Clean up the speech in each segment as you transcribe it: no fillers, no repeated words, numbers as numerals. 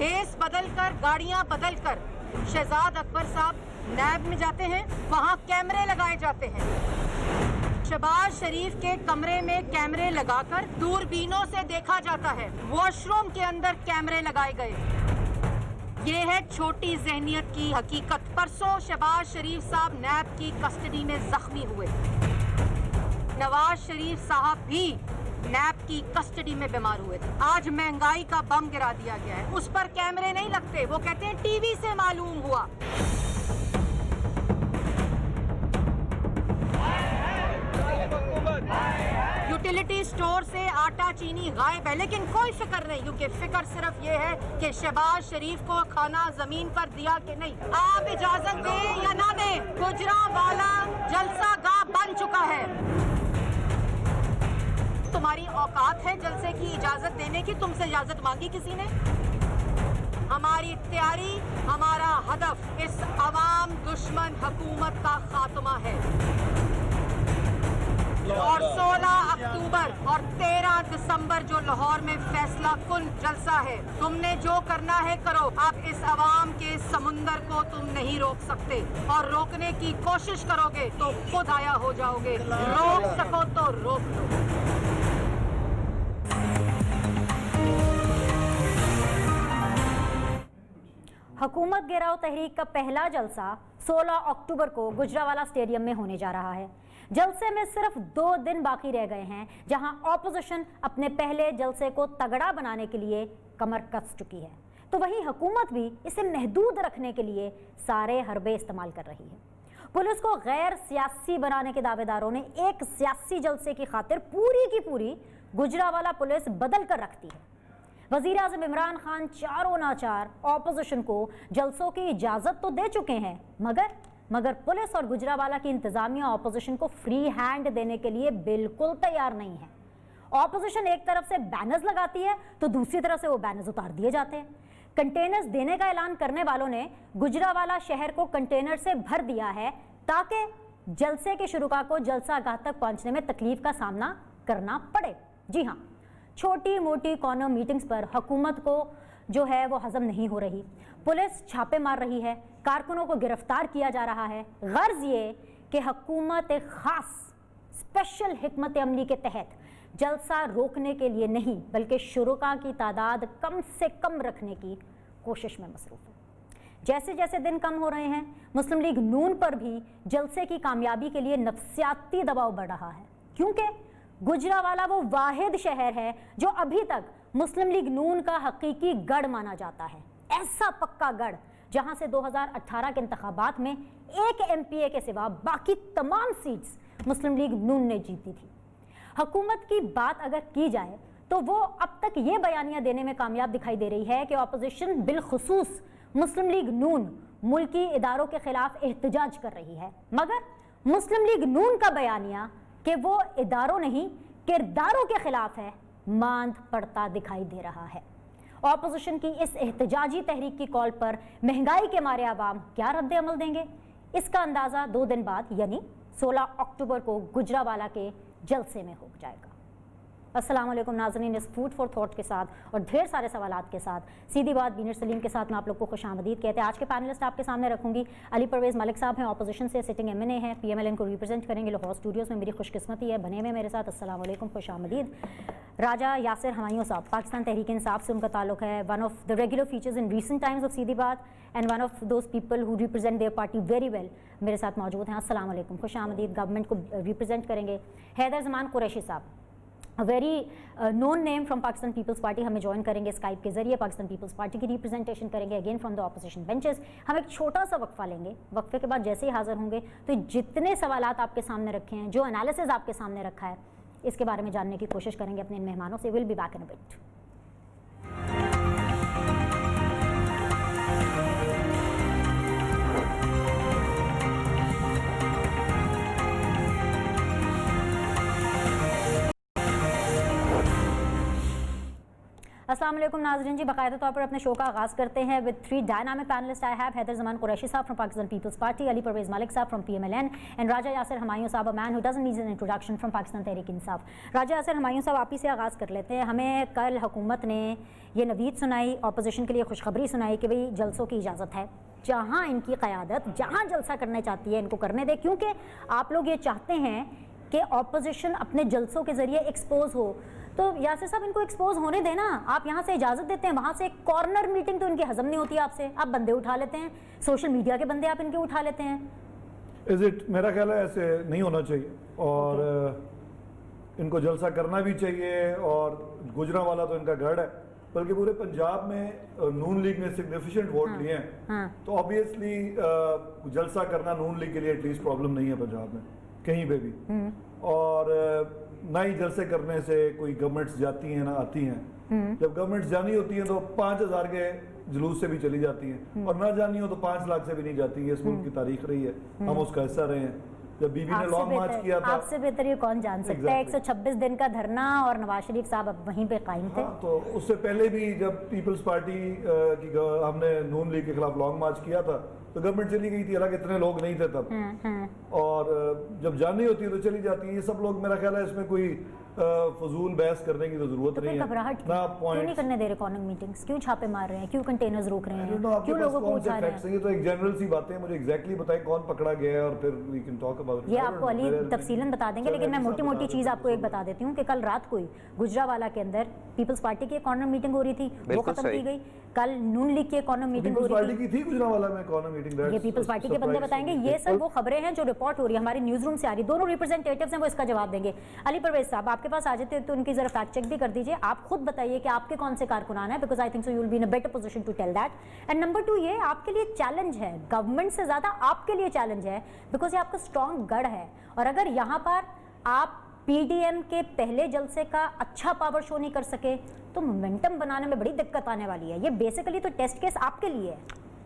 भेस बदल कर, गाड़ियां बदल कर शहजाद अकबर साहब नैब में जाते हैं, वहां कैमरे लगाए जाते हैं। शहबाज शरीफ के कमरे में कैमरे लगाकर दूरबीनों से देखा जाता है। वॉशरूम के अंदर कैमरे लगाए गए। ये है छोटी जहनियत की हकीकत। परसों शहबाज शरीफ साहब नैब की कस्टडी में जख्मी हुए। नवाज शरीफ साहब भी नैब की कस्टडी में बीमार हुए थे। आज महंगाई का बम गिरा दिया गया है, उस पर कैमरे नहीं लगते, वो कहते हैं टीवी से मालूम हुआ। यूटिलिटी स्टोर से आटा चीनी गायब है, लेकिन कोई फिक्र नहीं, क्योंकि फिक्र सिर्फ ये है कि शहबाज शरीफ को खाना जमीन पर दिया कि नहीं। आप इजाजत दें या ना दें, गुजरावाला जलसा गाह बन चुका है। तुम्हारी औकात है जलसे की इजाजत देने की? तुमसे इजाजत मांगी किसी ने? हमारी तैयारी, हमारा हदफ इस अवाम दुश्मन हुकूमत का खात्मा है। और 16 अक्टूबर और 13 दिसंबर जो लाहौर में फैसला कुन जलसा है, तुमने जो करना है करो। अब इस अवाम के समुंदर को तुम नहीं रोक सकते, और रोकने की कोशिश करोगे तो खुद आया हो जाओगे। रोक सको तो रोक लो। हुकूमत गिराओ तहरीक का पहला जलसा 16 अक्टूबर को गुजरावाला स्टेडियम में होने जा रहा है। जलसे में सिर्फ 2 दिन बाकी रह गए हैं, जहां ऑपोजिशन अपने पहले जलसे को तगड़ा बनाने के लिए कमर कस चुकी है, तो वहीं हुकूमत भी इसे महदूद रखने के लिए सारे हरबे इस्तेमाल कर रही है। पुलिस को गैर सियासी बनाने के दावेदारों ने एक सियासी जलसे की खातिर पूरी की पूरी गुजरावाला पुलिस बदल कर रखती है। वजीर आज़म इमरान खान चारों नाचार ऑपोजिशन को जलसों की इजाज़त तो दे चुके हैं, मगर पुलिस और गुजरावाला की इंतजामिया ऑपोजिशन को फ्री हैंड देने के लिए बिल्कुल तैयार नहीं है। ऑपोजिशन एक तरफ से बैनर्स लगाती है तो दूसरी तरफ से वो बैनर्स उतार दिए जाते हैं। कंटेनर्स देने का ऐलान करने वालों ने गुजरावाला शहर को कंटेनर से भर दिया है, ताकि जलसे के शुरुका को जलसा गाह तक पहुंचने में तकलीफ का सामना करना पड़े। जी हाँ, छोटी मोटी कॉर्नर मीटिंग्स पर हुकूमत को जो है वो हजम नहीं हो रही। पुलिस छापे मार रही है, कारकुनों को गिरफ्तार किया जा रहा है। गर्ज ये कि हुकूमत एक खास स्पेशल हिकमत अमली के तहत जलसा रोकने के लिए नहीं, बल्कि शुरुका की तादाद कम से कम रखने की कोशिश में मसरूफ है। जैसे जैसे दिन कम हो रहे हैं, मुस्लिम लीग नून पर भी जलसे की कामयाबी के लिए नफसियाती दबाव बढ़ रहा है, क्योंकि गुजरावाला वो वाहिद शहर है जो अभी तक मुस्लिम लीग नून का हकीकी गढ़ माना जाता है। ऐसा पक्का गढ़ जहां से 2018 के इंतखाबात में एक एमपीए के सिवा बाकी तमाम सीट्स मुस्लिम लीग नून ने जीती थी। हुकूमत की बात अगर की जाए तो वो अब तक ये बयानियां देने में कामयाब दिखाई दे रही है कि अपोजिशन बिलखुसूस मुस्लिम लीग नून मुल्की इदारों के खिलाफ एहतजाज कर रही है, मगर मुस्लिम लीग नून का बयानिया कि वो इदारों नहीं किरदारों के खिलाफ है, मांद पड़ता दिखाई दे रहा है। ऑपोजिशन की इस एहतजाजी तहरीक की कॉल पर महंगाई के मारे आवाम क्या रद्द अमल देंगे, इसका अंदाजा 2 दिन बाद यानी 16 अक्टूबर को गुजरावाला के जलसे में हो जाएगा। अस्सलाम वालेकुम नाज़रीन, इस फूड फॉर थॉट के साथ और ढेर सारे सवालात के साथ सीधी बात बीनर सलीम के साथ मैं आप लोग को खुशामदीद कहते हैं। आज के पैनलिस्ट आपके सामने रखूंगी। अली परवेज़ मलिक साहब हैं, ऑपोजिशन से सिटिंग एमएनए हैं, पीएमएलएन को रिप्रेजेंट करेंगे लाहौर स्टूडियोज़ में। मेरी खुशकिस्मती है बने में मेरे साथ। अस्सलाम वालेकुम, खुशामदीद। राजा यासिर हमायूं साहब, पाकिस्तान तहरीक इंसाफ से उनका ताल्लुक है, one of the regular features in recent times of Seedhi Baat and one of those people who represent their party very well, मेरे साथ मौजूद हैं। अस्सलाम वालेकुम, खुशामदीद। गवर्नमेंट को रिप्रेजेंट करेंगे हैदर जमान कुरैशी साहब, very known name from Pakistan peoples Party, हमें ज्वाइन करेंगे स्काइप के जरिए। पाकिस्तान पीपल्स पार्टी की रिप्रेजेंटेशन करेंगे again from the opposition benches. हम एक छोटा सा वक्फा लेंगे, वक्फे के बाद जैसे ही हाजिर होंगे तो जितने सवालात आपके सामने रखे हैं, जो एनालिसिस आपके सामने रखा है, इसके बारे में जानने की कोशिश करेंगे अपने इन मेहमानों से। Will be back in a bit. अस्सलाम वालेकुम नाज़रीन जी, बाकायदा तौर पर अपने शो का आगाज़ करते हैं with 3 dynamic panelist. I have Haider Zaman Qureshi sahab from Pakistan peoples Party, Ali Parvez Malik sahab from PMLN and Raja Yasir Humayun sahab, a man who doesn't need an introduction from Pakistan Tehreek Insaf. Raja Yasir Humayun sahab, आप ही से आगाज़ कर लेते हैं। हमें कल हुकूमत ने ये नवीद सुनाई, अपोजिशन के लिए खुशखबरी सुनाई कि भाई जलसों की इजाज़त है, जहाँ इनकी क़यादत जहाँ जलसा करना चाहती है इनको करने दे, क्योंकि आप लोग ये चाहते हैं कि अपोजिशन अपने जलसों के ज़रिए एक्सपोज हो। तो यासिर साहब, इनको एक्सपोज होने देना, आप यहाँ से इजाज़त देते हैं, वहाँ से एक कॉर्नर मीटिंग तो इनकी हजम नहीं होती आपसे, आप बंदे उठा लेते हैं, सोशल मीडिया के बंदे आप इनके उठा लेते हैं। इज इट, मेरा ख्याल है ऐसे नहीं होना चाहिए और इनको जलसा करना भी चाहिए। और गुजरांवाला तो इनका गढ़ है, बल्कि पूरे पंजाब में नून लीग ने सिग्निफिकेंट वोट लिए हैं, तो ऑब्वियसली जलसा करना नून लीग के लिए एटलीस्ट प्रॉब्लम नहीं है पंजाब में कहीं पे भी। और ना ही जलसे करने से कोई गवर्नमेंट्स जाती हैं ना आती हैं। जब गवर्नमेंट्स जानी होती हैं तो 5000 के जुलूस से भी चली जाती हैं, और ना जानी हो तो 5 लाख से भी नहीं जाती है। इस मुल्क की तारीख रही है, हम उसका हिस्सा रहे हैं। जब बीबी ने लॉन्ग मार्च किया था, आपसे बेहतर ये कौन जान सकता है। 126 दिन का धरना, और नवाज शरीफ साहब अब वहीं पे कायम थे। हाँ, तो उससे पहले भी जब पीपल्स पार्टी की हमने नून लीग के खिलाफ लॉन्ग मार्च किया था तो गवर्नमेंट चली गई थी, हालांकि इतने लोग नहीं थे तब। और जब जानी होती है तो चली जाती है। ये सब लोग, मेरा ख्याल है इसमें कोई फजूल बहस करने की तो जरूरत नहीं है। घबराहट ना क्यों नहीं करने दे रहे कॉर्नर मीटिंग्स, क्यों छापे मार रहे हैं, क्यों कंटेनर्स रोक रहे हैं, क्यों लोगों को उठा रहे हैं? ये तो एक जनरल सी बातें हैं, मुझे एग्जैक्टली बताएं कौन पकड़ा गया है और फिर वी कैन टॉक अबाउट। ये आपको अली तफसीलन बता देंगे, लेकिन मैं मोटी मोटी चीज़ आपको एक बता देती हूँ कि कल रात को ही गुजरांवाला के अंदर पीपल्स पार्टी की कॉर्नर मीटिंग हो रही थी, वो खत्म की गई। कल नून लीग की कॉर्नर मीटिंग हो रही थी, गुजरांवाला में कॉर्नर मीटिंग, ये पीपल्स पार्टी के बंदे बताएंगे। ये सब वो खबरें हैं जो रिपोर्ट हो रही है, हमारी न्यूज़ रूम से आ रही, दोनों रिप्रेजेंटेटिव्स हैं, वो इसका जवाब देंगे। अली परवेज साहब, आपके पास आ जाते हैं तो उनकी जरा फैक्ट चेक भी कर दीजिए। आप खुद बताइए कि आपके कौन से कारकुनान है, because I think so you will be in a better position to tell that. And number 2, ये आपके लिए चैलेंज है, गवर्नमेंट से ज्यादा आपके लिए चैलेंज है, बिकॉज ये आपका स्ट्रॉन्ग गढ़ है। और अगर यहाँ पर आप PDM के पहले जलसे का अच्छा पावर शो नहीं कर सके तो मोमेंटम बनाने में बड़ी दिक्कत आने वाली है। ये बेसिकली तो टेस्ट केस आपके लिए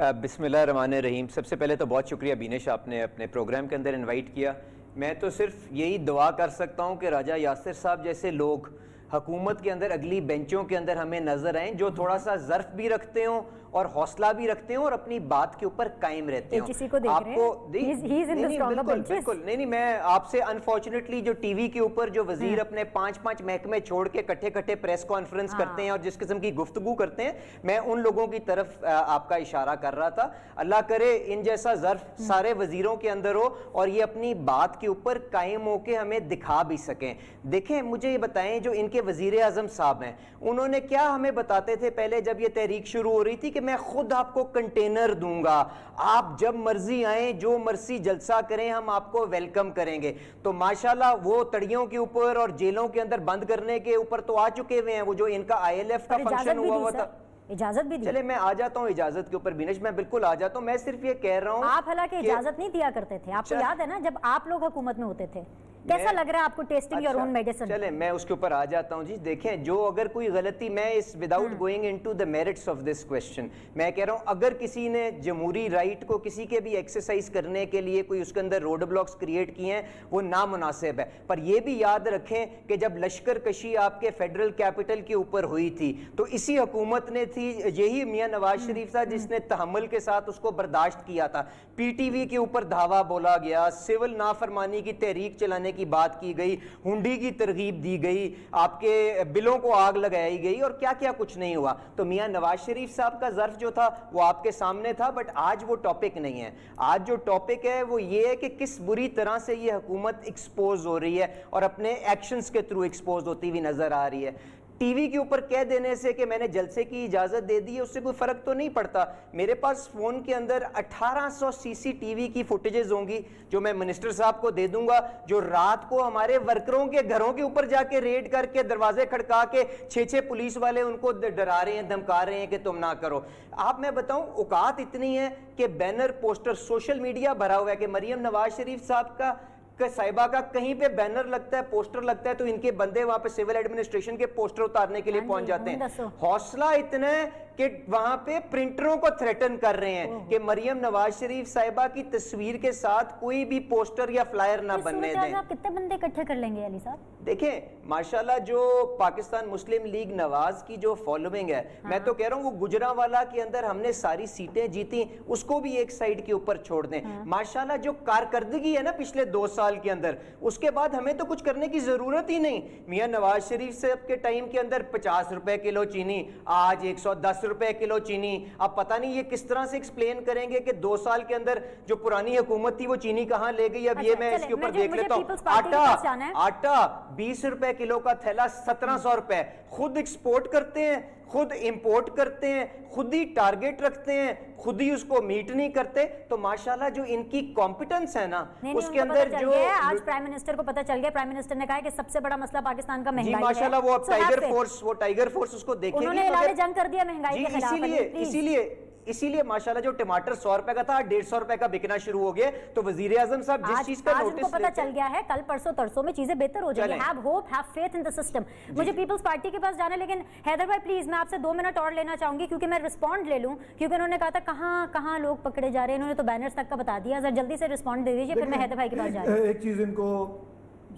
है। बिस्मिल्लाहिर्रहमानिर्रहीम। सबसे पहले तो बहुत शुक्रिया बीनेश, आपने अपने प्रोग्राम के अंदर इनवाइट किया। मैं तो सिर्फ यही दुआ कर सकता हूँ कि राजा यासिर साहब जैसे लोग हुकूमत के अंदर अगली बेंचों के अंदर हमें नजर आएं, जो थोड़ा सा ज़र्फ भी रखते हों और हौसला भी रखते हों और अपनी बात के ऊपर कायम रहते हों। किसी को देख रहे हैं, बिल्कुल नहीं, मैं आपसे अनफॉर्चुनेटली जो टीवी के ऊपर जो वजीर अपने 5-5 महकमे छोड़ के इकट्ठे कट्टे प्रेस कॉन्फ्रेंस करते हैं और जिस किस्म की गुफ्तगू करते हैं, मैं उन लोगों की तरफ आपका इशारा कर रहा था। अल्लाह करे इन जैसा ज़र्फ सारे वजीरों के अंदर हो और ये अपनी बात के ऊपर कायम होके हमें दिखा भी सकें। देखें, मुझे ये बताएं, जो इनके वजीर आज़म साहब हैं, उन्होंने क्या हमें बताते थे पहले जब ये तहरीक शुरू हो रही थी कि मैं खुद आपको कंटेनर दूंगा, आप जब मर्जी आए, जो मर्जी जलसा करें, हम आपको वेलकम करेंगे। तो माशाल्लाह वो तड़ियों के ऊपर और जेलों के अंदर बंद करने के ऊपर तो आ चुके हुए हैं। वो जो इनका ILF का फंक्शन हुआ था, इजाजत भी दी। चले मैं आ जाता हूँ इजाजत के ऊपर बीनेश, मैं बिल्कुल आ जाता हूँ। मैं सिर्फ ये कह रहा हूँ, आप हालांकि इजाजत नहीं दिया करते थे, आपको याद है ना जब आप लोग हुकूमत में होते थे, कैसा लग रहा है आपको टेस्टिंग योर ओन मेडिसिन? चले मैं उसके ऊपर आ जाता हूं जी। देखें, जो अगर कोई गलती, मैं इस without going into the merits of this question, मैं कह रहा हूं अगर किसी ने जमहूरी राइट को किसी के भी एक्सरसाइज करने के लिए कोई उसके अंदर रोड ब्लॉक्स क्रिएट किए हैं, वो नामुनासिब है। पर यह भी याद रखें कि जब लश्कर कशी आपके फेडरल कैपिटल के ऊपर हुई थी तो इसी हुकूमत ने थी, यही मियां नवाज शरीफ था जिसने तहम्मुल के साथ उसको बर्दाश्त किया था। PTV के ऊपर धावा बोला गया, सिविल नाफरमानी की तहरीक चलाने की बात की गई, हुंडी की तरगीब दी गई, आपके बिलों को आग लगाई गई और क्या क्या कुछ नहीं हुआ। तो मियां नवाज शरीफ साहब का ज़र्फ जो था वो आपके सामने था, बट आज वो टॉपिक नहीं है। आज जो टॉपिक है वो ये है कि किस बुरी तरह से ये हुकूमत एक्सपोज हो रही है और अपने एक्शंस के थ्रू एक्सपोज होती हुई नजर आ रही है। टीवी के ऊपर कह देने से कि मैंने जलसे की इजाजत दे दी है, उससे कोई फर्क तो नहीं पड़ता। मेरे पास फोन के अंदर 1800 CCTV की फुटेजेस होंगी जो मैं मिनिस्टर साहब को दे दूंगा, जो रात को हमारे वर्करों के घरों के ऊपर जाके रेड करके दरवाजे खड़का के 6-6 पुलिस वाले उनको डरा रहे हैं, धमका रहे हैं कि तुम ना करो। आप, मैं बताऊं, औकात इतनी है कि बैनर पोस्टर सोशल मीडिया भरा हुआ है कि मरियम नवाज शरीफ साहब का साहिबा का कहीं पे बैनर लगता है, पोस्टर लगता है, तो इनके बंदे वहां पे सिविल एडमिनिस्ट्रेशन के पोस्टर उतारने के लिए पहुंच जाते हैं। हौसला इतना है کہ وہاں پہ پرنٹروں کو تھریٹن کر رہے ہیں کہ مریم نواز شریف صاحبہ کی تصویر کے ساتھ کوئی بھی پوسٹر یا فلائر نہ بننے دیں. آپ کتنے بندے اکٹھے کر لیں گے علی صاحب؟ دیکھیں ماشاءاللہ جو پاکستان مسلم لیگ نواز کی جو فالوئنگ ہے, میں تو کہہ رہا ہوں وہ گجرانوالہ کے اندر ہم نے ساری سیٹیں جیتی, اس کو بھی ایک سائیڈ کے اوپر چھوڑ دیں. ماشاءاللہ جو کارکردگی ہے نا پچھلے 2 سال کے اندر, اس کے بعد ہمیں تو کچھ کرنے کی ضرورت ہی نہیں. میاں نواز شریف صاحب کے ٹائم کے اندر 50 روپے کلو چینی, آج 110 روپے کلو چینی. اب پتہ نہیں یہ کس طرح سے ایکسپلین کریں گے کہ 2 سال کے اندر جو پرانی حکومت تھی وہ چینی کہاں لے گئی. اب یہ میں اس کے اوپر دیکھ لیتا ہوں. آٹا 20 روپے کلو کا تھیلا 1700 روپے. خود ایکسپورٹ کرتے ہیں, خود امپورٹ کرتے ہیں, خود ہی ٹارگٹ رکھتے ہیں, خود ہی اس کو میٹ نہیں کرتے. تو ماشاءاللہ جو ان کی کمپیٹنس ہے نا اس کے اندر جو آج پرائم منسٹر کو پتہ چل گیا, پرائم منسٹر نے کہا کہ سب سے بڑا مسئلہ پاکستان کا مہنگائی ہے. ماشاءاللہ وہ ٹائیگر فورس اس کو دیکھے گی. انہوں نے اعلان جنگ کر دیا مہنگائی کے خلاف. اسی لیے ماشاءاللہ جو ٹماٹر 100 روپے کا تھا 150 روپے کا بکنا شروع ہو گیا. تو وزیر اعظم صاحب جس چیز کا نوٹس کو پتہ چل گیا ہے کل پرسوں ترسوں میں چیزیں بہتر ہو جائیں گی. Have hope, have faith in the system. مجھے پیپلز پارٹی کے پاس جانا, لیکن حیدر بھائی پلیز میں آپ سے 2 منٹ اور لینا چاہوں گی کیونکہ میں رسپونڈ لے لوں, کیونکہ انہوں نے کہا تھا کہاں لوگ پکڑے جا رہے ہیں. انہوں نے تو بینرز تک کا بتا دیا. ذرا جلدی سے رسپونڈ دے دیجیے, پھر میں حیدر بھائی کے پاس جا رہی ہوں. ایک چیز ان کو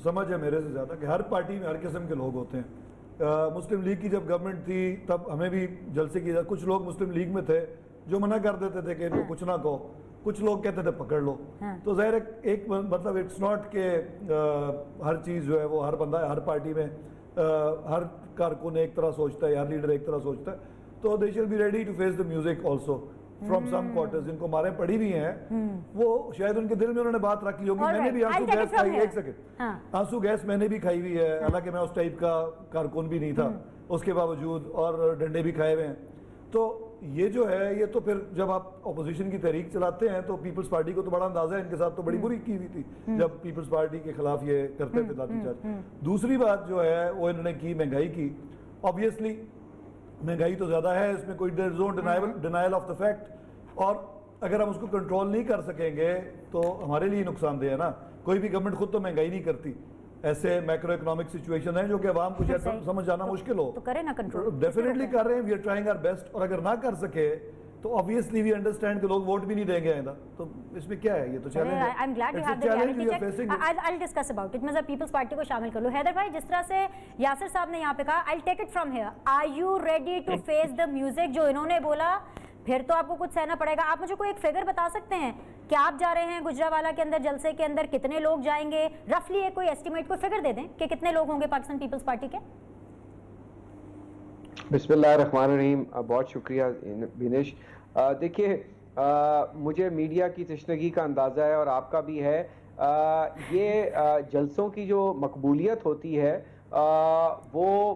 سمجھ ہے میرے سے زیادہ کہ ہر پارٹی میں ہر قسم کے لوگ ہوتے ہیں. مسلم لیگ کی جب گورنمنٹ تھی تب ہمیں بھی جلسے کی جائے. کچھ لوگ مسلم لیگ میں تھے جو منع کر دیتے تھے کہ ان کو کچھ نہ کہو, کچھ لوگ کہتے تھے پکڑ لو. تو ظاہر ایک مطلب اٹس ناٹ کہ ہر چیز جو ہے وہ ہر بندہ ہر پارٹی میں ہر کارکن ایک طرح سوچتا ہے, ہر لیڈر ایک طرح سوچتا ہے. تو they shall be ready to face the music also from some quarters. جن کو مارے پڑی بھی ہیں وہ شاید ان کے دل میں انہوں نے بات رکھ لی ہوگی. میں نے بھی آنسو گیس کھائی, ایک سیکنڈ, آنسو گیس میں نے بھی کھائی ہوئی ہے, حالانکہ میں اس ٹائپ کا کارکن بھی نہیں تھا اس کے باوجود, اور ڈنڈے بھی کھائے ہوئے ہیں. تو یہ جو ہے یہ تو پھر جب آپ اپوزیشن کی تحریک چلاتے ہیں تو پیپلز پارٹی کو تو بڑا اندازہ ہے, ان کے ساتھ تو بڑی بری کی ہوئی تھی جب پیپلز پارٹی کے خلاف یہ کرتے تھے لاٹھی چارج. دوسری بات جو ہے وہ انہوں نے کی مہنگائی کی. آبویسلی مہنگائی تو زیادہ ہے, اس میں کوئی ڈینائل آف دا فیکٹ, اور اگر ہم اس کو کنٹرول نہیں کر سکیں گے تو ہمارے لیے نقصان دہ ہے نا. کوئی بھی گورنمنٹ خود تو مہنگائی نہیں کرتی. ایسے میکرو اکنامک سچویشن ہیں جو کہ عوام کو سمجھ جانا مشکل ہو, تو کریں نا کنٹرول. ڈیفینیٹلی کر رہے ہیں, we are trying our best. اور اگر نہ کر سکے تو obviously we understand کہ لوگ ووٹ بھی نہیں دیں گے آئندہ. تو اس میں کیا ہے, یہ تو چیلنج ہے. I'm glad you have the reality check. I'll discuss about it. میں ذرا پیپلز پارٹی کو شامل کر لوں. حیدر بھائی جس طرح سے یاسر صاحب نے یہاں پہ کہا, I'll take it from here. Are you ready to face the music جو انہوں نے بولا, پھر تو آپ کو کچھ سہنا پڑے گا. آپ مجھے کوئی ایک فگر بتا سکتے ہیں کہ آپ جا رہے ہیں گجرانوالہ کے اندر جلسے کے اندر, کتنے لوگ جائیں گے رفلی, ایک کوئی ایسٹیمیٹ, کوئی فگر دے دیں کہ کتنے لوگ ہوں گے پاکستان پیپلز پارٹی کے؟ بسم اللہ الرحمن الرحیم. بہت شکریہ بینش. دیکھیے مجھے میڈیا کی تشنگی کا اندازہ ہے اور آپ کا بھی ہے. یہ جلسوں کی جو مقبولیت ہوتی ہے وہ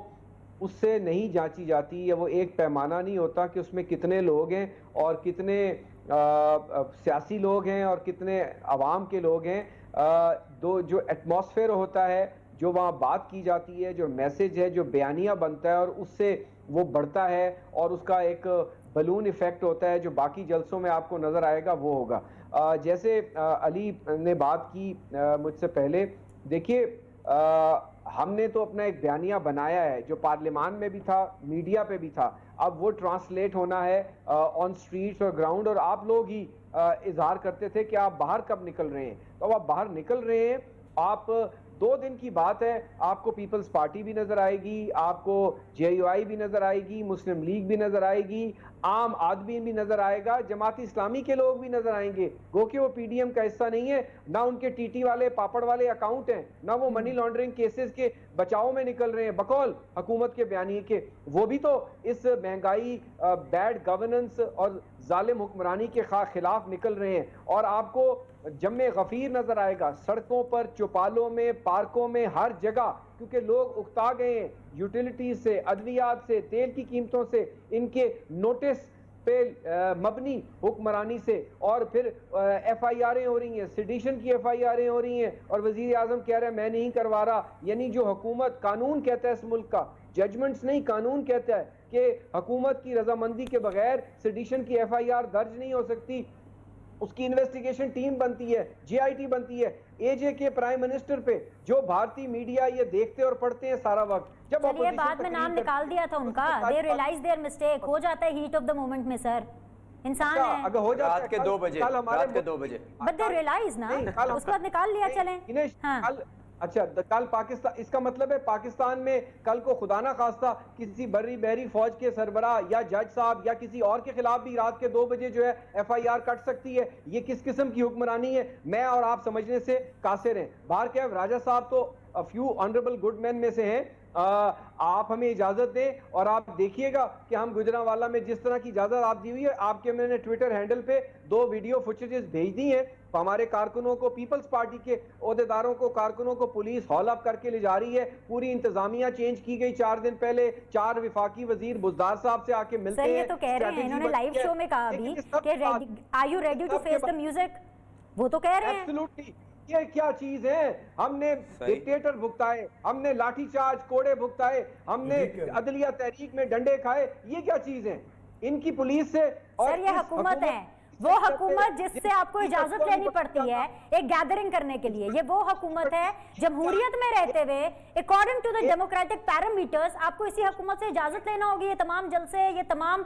اس سے نہیں جانچی جاتی, یا وہ ایک پیمانہ نہیں ہوتا کہ اس میں کتنے لوگ ہیں اور کتنے سیاسی لوگ ہیں اور کتنے عوام کے لوگ ہیں. جو ایٹماسفیئر ہوتا ہے, جو وہاں بات کی جاتی ہے, جو میسج ہے, جو بیانیہ بنتا ہے, اور اس سے وہ بڑھتا ہے اور اس کا ایک بلون ایفیکٹ ہوتا ہے جو باقی جلسوں میں آپ کو نظر آئے گا, وہ ہوگا. جیسے علی نے بات کی مجھ سے پہلے, دیکھیے ہم نے تو اپنا ایک بیانیہ بنایا ہے جو پارلیمان میں بھی تھا, میڈیا پہ بھی تھا. اب وہ ٹرانسلیٹ ہونا ہے آن سٹریٹس اور گراؤنڈ, اور آپ لوگ ہی اظہار کرتے تھے کہ آپ باہر کب نکل رہے ہیں. تو اب آپ باہر نکل رہے ہیں. آپ 2 دن کی بات ہے, آپ کو پیپلز پارٹی بھی نظر آئے گی, آپ کو JUI بھی نظر آئے گی, مسلم لیگ بھی نظر آئے گی, عام آدمی بھی نظر آئے گا, جماعت اسلامی کے لوگ بھی نظر آئیں گے. گو کہ وہ PDM کا حصہ نہیں ہے, نہ ان کے TT والے پاپڑ والے اکاؤنٹ ہیں, نہ وہ منی لانڈرنگ کیسز کے بچاؤ میں نکل رہے ہیں بقول حکومت کے بیانیے کے. وہ بھی تو اس مہنگائی, بیڈ گورننس اور ظالم حکمرانی کے خلاف نکل رہے ہیں. اور آپ کو جمع غفیر نظر آئے گا سڑکوں پر, چوپالوں میں, پارکوں میں, ہر جگہ, کیونکہ لوگ اکتا گئے ہیں یوٹیلیٹیز سے, ادویات سے, تیل کی قیمتوں سے, ان کے نوٹس پہ مبنی حکمرانی سے. اور پھر FIRیں ہو رہی ہیں, سیڈیشن کی FIRیں ہو رہی ہیں, اور وزیر اعظم کہہ رہے ہیں میں نہیں کروا رہا. یعنی جو حکومت, قانون کہتا ہے اس ملک کا, ججمنٹس نہیں, قانون کہتا ہے کہ حکومت کی رضامندی کے بغیر سیڈیشن کی FIR درج نہیں ہو سکتی. اس کی انویسٹیگیشن ٹیم بنتی ہے, GIT بنتی ہے. AJ کے پرائم منسٹر پہ جو بھارتی میڈیا یہ دیکھتے اور پڑھتے ہیں سارا وقت जब चलिए opposition बाद में तकरीर नाम करती निकाल है, दिया था उनका, दे रियलाइज देयर मिस्टेक, हो जाता है हीट ऑफ द मोमेंट में सर, इंसान है, अगर हो जाता है रात के 2 बजे, रात के 2 बजे बट दे रियलाइज ना, उसके बाद निकाल लिया चलें। दिनेश, हाँ कल अच्छा कल पाकिस्तान, इसका मतलब है पाकिस्तान में कल को खुदा ना खास्ता किसी बर्री बहरी फौज के सरबराह या जज साहब या किसी और के खिलाफ भी रात के 2 बजे जो है FIR कट सकती है। ये किस किस्म की हुक्मरानी है, मैं और आप समझने से कासिर हैं। बाहर क्या राजा साहब तो a few honourable good man में से हैं। आप हमें इजाजत दें और आप देखिएगा कि हम गुजरांवाला में जिस तरह की इजाजत आप दी हुई है, आपके मैंने ट्विटर हैंडल पे 2 वीडियो फुटेजेस भेज दी हैं। हमारे कारकुनों को, पीपल्स पार्टी के ओहदेदारों को, कारकुनों को पुलिस हॉल अप करके ले जा रही है। पूरी इंतजामिया चेंज की गई। 4 दिन पहले 4 विफाकी वजीर बुजदार साहब से आके मिलते सर हैं। ये तो कह रहे हैं, इन्होंने लाइव शो में कहा अभी कि are you ready to face the music, वो तो कह रहे हैं। एब्सोल्युटली, ये क्या चीज है? हमने डिक्टेटर भुगताए, हमने लाठीचार्ज कोड़े भुगताए, हमने अदलिया तहरीक में डंडे खाए, ये क्या चीज है इनकी पुलिस से? और सर ये हुकूमत है, वो हुकूमत जिससे आपको इजाजत लेनी पड़ती है एक गैदरिंग करने के लिए, ये वो हुकूमत है जमहूरियत में रहते हुए according to the democratic parameters आपको इसी हुकूमत से इजाजत लेना होगी। ये तमाम जलसे, ये तमाम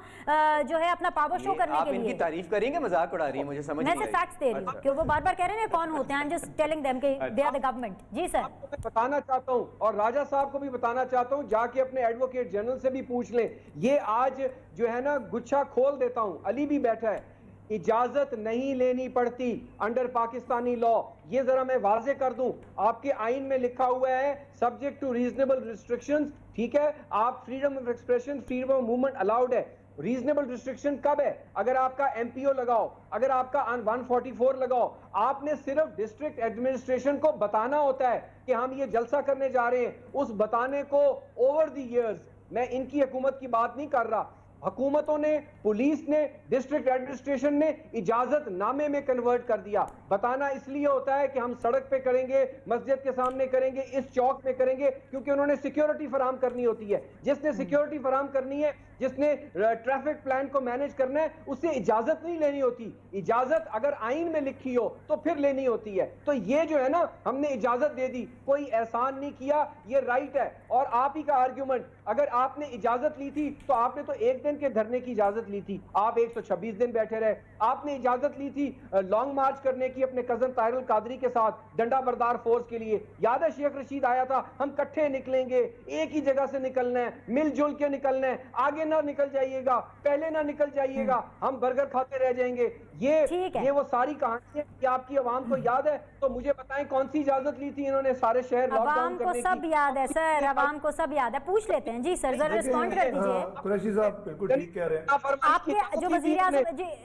जो है अपना पावर शो करने आप के इनकी लिए। तारीफ करेंगे, मजाक उड़ा रही है, मुझे समझ मैं नहीं सिर्फ आई। फैक्ट्स दे रही हूँ कि वो बार बार कह रहे हैं कौन होते हैं, I am just telling them कि दे आर द गवर्नमेंट। जी सर, आपको मैं बताना चाहता हूं और राजा साहब को भी बताना चाहता हूं, जाके अपने एडवोकेट जनरल से भी पूछ लें। ये आज जो है ना गुच्छा खोल देता हूं, अली भी बैठा है, इजाजत नहीं लेनी पड़ती अंडर पाकिस्तानी लॉ। ये जरा मैं वाजे कर दूं, आपके आइन में लिखा हुआ है सब्जेक्ट टू रीजनेबल रिस्ट्रिक्शंस, ठीक है? आप freedom of expression, freedom of movement allowed है। रीजनेबल रिस्ट्रिक्शन कब है? अगर आपका MPO लगाओ, अगर आपका 144 लगाओ, आपने सिर्फ डिस्ट्रिक्ट एडमिनिस्ट्रेशन को बताना होता है कि हम ये जलसा करने जा रहे हैं। उस बताने को ओवर द इयर्स, मैं इनकी हुकूमत की बात नहीं कर रहा, हुकूमतों ने, पुलिस ने, डिस्ट्रिक्ट एडमिनिस्ट्रेशन ने इजाजत नामे में कन्वर्ट कर दिया। बताना इसलिए होता है कि हम सड़क पे करेंगे, मस्जिद के सामने करेंगे, इस चौक पे करेंगे, क्योंकि उन्होंने सिक्योरिटी फराम करनी होती है। जिसने सिक्योरिटी फराम करनी है, जिसने ट्रैफिक प्लान को मैनेज करना है, उससे इजाजत नहीं लेनी होती। इजाजत अगर आइन में लिखी हो तो फिर लेनी होती है। तो ये जो है ना, हमने इजाजत दे दी, कोई एहसान नहीं किया, ये राइट है। और आप ही का आर्ग्यूमेंट, अगर आपने इजाजत ली थी तो आपने तो 1 दिन के धरने की इजाजत ली थी, आप 126 दिन बैठे रहे। आपने इजाजत ली थी लॉन्ग मार्च करने की अपने कजन ताहिर अल कादरी के साथ डंडा बरदार फोर्स के लिए। याद है शेख रशीद आया था, हम इकट्ठे निकलेंगे, एक ही जगह से निकलना है, मिलजुल के निकलना है, आगे ना निकल जाइएगा, पहले ना निकल जाइएगा, हम बर्गर खाते रह जाएंगे। ये वो सारी कहानी है कि आपकी आवाम को याद है। तो मुझे बताएं कौन सी इजाजत ली थी इन्होंने सारे शहर लॉकडाउन करने की? आवाम को सब याद है सर, आवाम को सब याद है। पूछ लेते हैं जी सर, जरा रिस्पॉन्ड कर दीजिए। कुरैशी साहब बिल्कुल ठीक कह रहे हैं। आपके जो वजीर आज़म,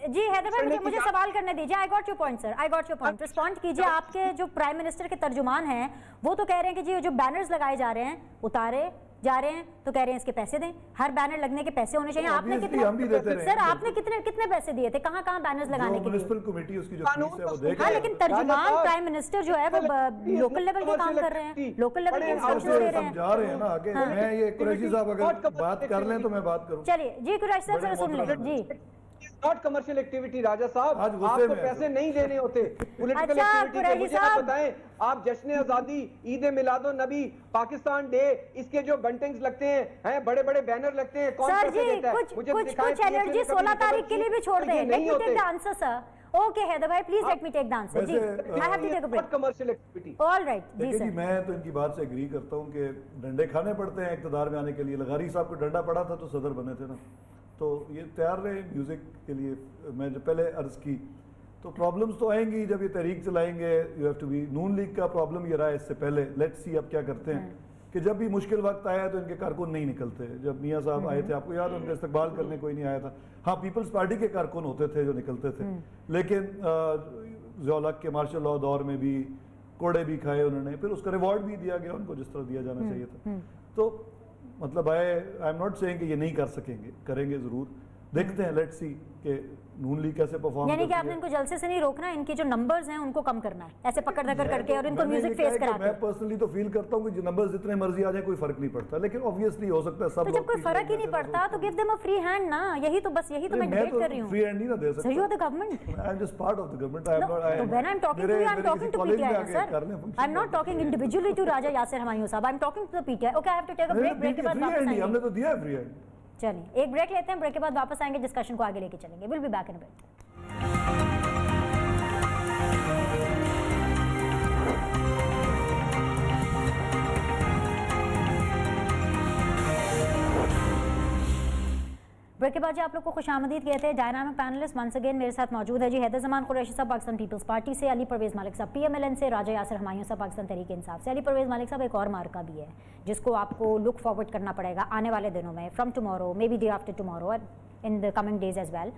जी हैदर भाई मुझे सवाल करने दीजिए। I got your point sir, I got your point. Respond कीजिए। आपके जो प्राइम मिनिस्टर के तर्जुमान हैं वो तो कह रहे हैं कि जी जो बैनर्स लगाए जा रहे हैं, उतारे जा रहे हैं, तो कह रहे हैं इसके पैसे दें, हर बैनर लगने के पैसे होने चाहिए। आपने कितने, हम भी देते रहे सर आपने कितने पैसे दिए थे, कहाँ बैनर्स लगाने के लिए? म्युनिसिपल कमेटी उसकी जो फीस है वो देख हाँ, रहे लेकिन तर्जुमान प्राइम मिनिस्टर जो है वो लोकल लेवल के काम कर रहे हैं, लोकल लेवल के इंस्ट्रक्शंस दे रहे हैं। समझा रहे हैं ना आगे। मैं ये कुरैशी साहब अगर बात कर लें तो मैं बात करूं। चलिए जी कुरैशी साहब जरा सुन लें जी। नॉट कमर्शियल एक्टिविटी राजा साहब, आज गुस्से आपको में पैसे नहीं देने होते पॉलिटिकल अच्छा, एक्टिविटी के। कुरैशी मुझे आप साहब। बताएं, आप जश्न आजादी, ईद मिलादो नबी, पाकिस्तान डे, इसके जो बंटिंग्स लगते हैं, बड़े बड़े बैनर लगते हैं, कौन सर पैसे जी देता है? कुछ एनर्जी 16 तारीख के लिए भी छोड़ दें। Let me take the answer sir. Okay Haider bhai please let me take the answer जी। I have to take a break. Commercial activity. Alright जी देखिए जी, सर। मैं तो इनकी बात से एग्री करता हूँ कि डंडे खाने पड़ते हैं इक़्तिदार में आने के लिए। लगारी साहब को डंडा पड़ा था तो सदर बने थे ना, तो ये तैयार रहे म्यूज़िक के लिए। मैं जो पहले अर्ज़ की, तो प्रॉब्लम्स तो आएंगी जब ये तहरीक चलाएंगे। You have to be, Noon League का प्रॉब्लम ये रहा है इससे पहले। लेट्स सी अब क्या करते हैं कि जब भी मुश्किल वक्त आया तो इनके कारकुन नहीं निकलते। जब मियाँ साहब आए थे, आपको याद है, उनका इस्तकबाल करने कोई नहीं आया था। हाँ, पीपल्स पार्टी के कारकुन होते थे जो निकलते थे, लेकिन ज़िया-उल-हक के मार्शल लॉ दौर में भी कोड़े भी खाए उन्होंने, फिर उसका रिवॉर्ड भी दिया गया उनको जिस तरह दिया जाना चाहिए था। तो मतलब आई एम नॉट सेइंग कि ये नहीं कर सकेंगे, करेंगे ज़रूर। देखते हैं, लेट्स सी कि नून लीग कैसे परफॉर्म यानी कि आपने इनको जलसे से नहीं रोकना, इनके जो नंबर्स हैं उनको कम करना है, ऐसे पकड़ धकड़ करके और इनको म्यूजिक फेस करा मैं पर्सनली तो फील करता हूँ कि जो नंबर्स जितने मर्जी आ जाए कोई फर्क नहीं पड़ता, लेकिन ऑब्वियसली हो सकता है सब तो जब कोई फर्क ही नहीं पड़ता तो give them a free hand ना, यही तो मैं डिबेट कर रही हूँ। फ्री हैंड नहीं ना दे सकता, you are the government, I am just part of the government, I am not, तो when I am talking to you I am talking to PTI sir, I am not talking individually to Raja Yasir Humayun sahab, I am talking to the PTI. Okay, I have to take a break के बाद वापस आएंगे, हमने तो दिया है free hand. चलिए एक ब्रेक लेते हैं, ब्रेक के बाद वापस आएंगे, डिस्कशन को आगे लेके चलेंगे। Will be back in a bit. Break के बाद जी आप लोग को खुशामदीद कहते हैं। डायनामिक पैनलिस्ट वंस अगेन मेरे साथ मौजूद है जी हैदर जमान कुरैशी साहब पाकिस्तान पीपल्स पार्टी से, अली परवेज़ मालिक साहब पीएमएलएन से, राजा यासिर हुमायूं साहब पाकिस्तान तहरीक इंसाफ से। अली परवेज़ मालिक साहब, एक और मार्का भी है जिसको आपको लुक फॉरवर्ड करना पड़ेगा आने वाले दिनों में, from tomorrow, maybe day after tomorrow, in the coming days as well.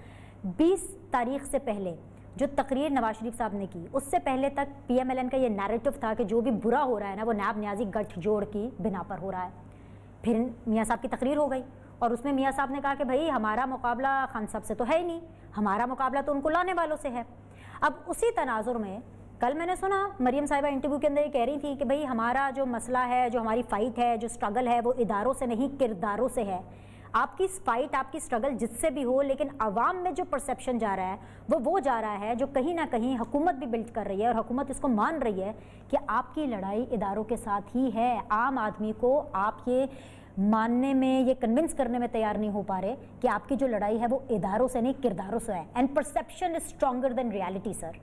20 तारीख से पहले जो तकरीर नवाज शरीफ साहब ने की, उससे पहले तक पीएमएलएन का ये नैरेटिव था कि जो भी बुरा हो रहा है ना वो नैब न्याजी गठजोड़ की बिना पर हो रहा है। फिर मियाँ साहब की तकरीर हो गई और उसमें मियाँ साहब ने कहा कि भाई हमारा मुकाबला खान साहब से तो है ही नहीं, हमारा मुकाबला तो उनको लाने वालों से है। अब उसी तनाजुर में कल मैंने सुना मरियम साहिबा इंटरव्यू के अंदर ये कह रही थी कि भाई हमारा जो मसला है, जो हमारी फ़ाइट है, जो स्ट्रगल है वो इदारों से नहीं किरदारों से है। आपकी फाइट, आपकी स्ट्रगल जिससे भी हो, लेकिन आवाम में जो परसेप्शन जा रहा है वो जा रहा है जो कहीं ना कहीं हुकूमत भी बिल्ड कर रही है और हुकूमत इसको मान रही है कि आपकी लड़ाई इदारों के साथ ही है। आम आदमी को आप ये मानने में, ये कन्विंस करने में तैयार नहीं हो पा रहे कि आपकी जो लड़ाई है वो इदारों से नहीं किरदारों से है। And perception is stronger than reality. Sir